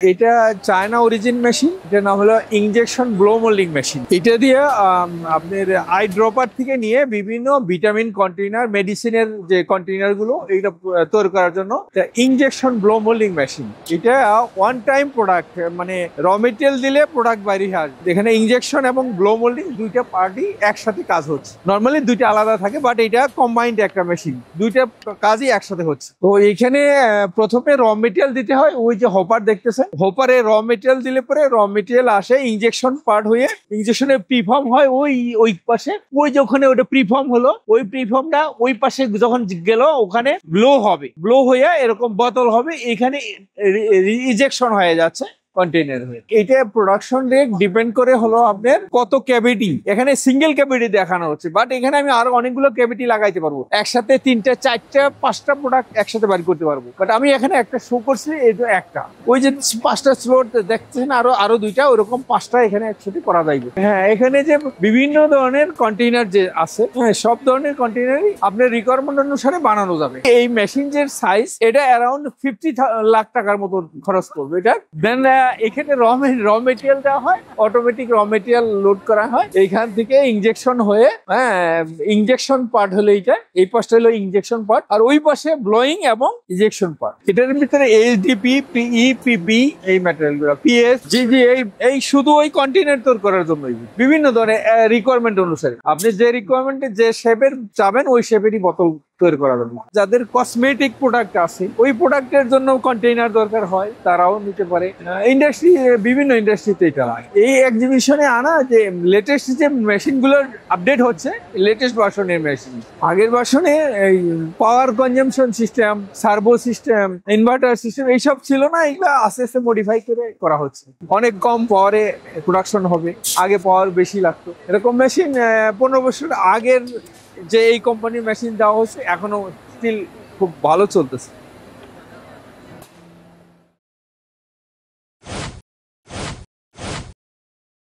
এটা China origin machine. এটার নাম হলো ইনজেকশন ব্লো মোল্ডিং মেশিন। এটা দিয়ে আপনার আই ড্রপার থেকে নিয়ে বিভিন্ন ভিটামিন কন্টেইনার, মেডিসিনের যে কন্টেইনার গুলো এইটা তৈরি করার জন্য ইনজেকশন ব্লো মোল্ডিং মেশিন। এটা ওয়ান টাইম প্রোডাক্ট, মানে র মেটেরিয়াল দিলে প্রোডাক্ট বাইরে আসে। এখানে ইনজেকশন এবং ব্লো মোল্ডিং দুইটা পার্টই একসাথে কাজ হচ্ছে। নর্মালি দুইটা আলাদা থাকে, বাট এটা কম্বাইন্ড একটা মেশিন, দুইটা কাজই একসাথে হচ্ছে। তো এখানে প্রথমে র মেটেরিয়াল দিতে হয়। ওই যে হপার দেখতেছে, হোপারে র মেটেরিয়াল দিলে পরে র মেটেরিয়াল আসে, ইনজেকশন পার্ট হয়ে ইনজেকশনের প্রিফর্ম হয় ওই পাশে। ওই যে ওখানে ওটা প্রিফর্ম হলো, ওই প্রিফর্মটা ওই পাশে যখন গেল ওখানে ব্লো হবে, ব্লো হয়ে এরকম বোতল হবে, এখানে রিজেকশন হয়ে যাচ্ছে কন্টেইনার হয়ে। এটা প্রোডাকশন রেট ডিপেন্ড করে হলো আপনার কত ক্যাভিটি। এখানে সিঙ্গেল ক্যাভিটি দেখানো হচ্ছে, বাট এখানে আমি আরো অনেকগুলো ক্যাভিটি লাগাইতে পারবো, একসাথে 3টা 4টা 5টা প্রোডাক্ট একসাথে বাড়ি করতে পারবো। বাট আমি এখানে একটা শো করছি, এটা একটা। ওই যে 5টা স্লট দেখছেন, আরো 2টা, ওরকম 5টা এখানে একসাথে করা যাইবে। হ্যাঁ, এখানে যে বিভিন্ন ধরনের কন্টেইনার যে আছে, হ্যাঁ, সব ধরনের কন্টেইনারই আপনার রিকোয়ারমেন্ট অনুসারে বানানো যাবে। এই মেশিন যে সাইজ, এটা অ্যারাউন্ড 50 লাখ টাকার মতো খরচ করবে এটা। দেন এখানে র মেটেরিয়াল দেওয়া হয়, অটোমেটিক র মেটেরিয়াল লোড করা হয়, এইখান থেকে ইনজেকশন হয়ে, হ্যাঁ, ইনজেকশন পার্ট হলো এইটা, এই পাশটা হলো ইনজেকশন পার্ট, আর ওই পাশে ব্লোয়িং এবং ইনজেকশন পার্ট। এটার ভিতরে এইচডিপি, পিই, পিবি, এই ম্যাটেরিয়াল গুলো, পিএস, জিজি, এই শুধু ওই কন্টেইনার তৈরি করার জন্য বিভিন্ন ধরনের রিকোয়ারমেন্ট অনুসারে আপনি যে রিকোয়ারমেন্টে যে শেপের চাবেন ওই শেপেরই বোতল তৈরি করা যাবে। যাদের কসমেটিক প্রোডাক্ট আছে, ওই প্রোডাক্টের জন্য কন্টেইনার দরকার হয়, তারাও নিতে পারে। ইন্ডাস্ট্রি, বিভিন্ন ইন্ডাস্ট্রিতে এটা লাগে। এই এক্সিবিশনে আনা যে লেটেস্ট যে মেশিন গুলোর আপডেট হচ্ছে, লেটেস্ট ভার্সনের মেশিন। আগের ভার্সনে এই power consumption system, servo system, inverter system এইসব ছিল না, এগুলো আস্তে আস্তে মডিফাই করে করা হচ্ছে। অনেক কম পাওয়ারে প্রোডাকশন হবে, আগে পাওয়ার বেশি লাগতো। এরকম মেশিন 15 বছর আগের যে এই কোম্পানির মেশিন দেওয়া হচ্ছে, এখনো স্টিল খুব ভালো চলতেছে।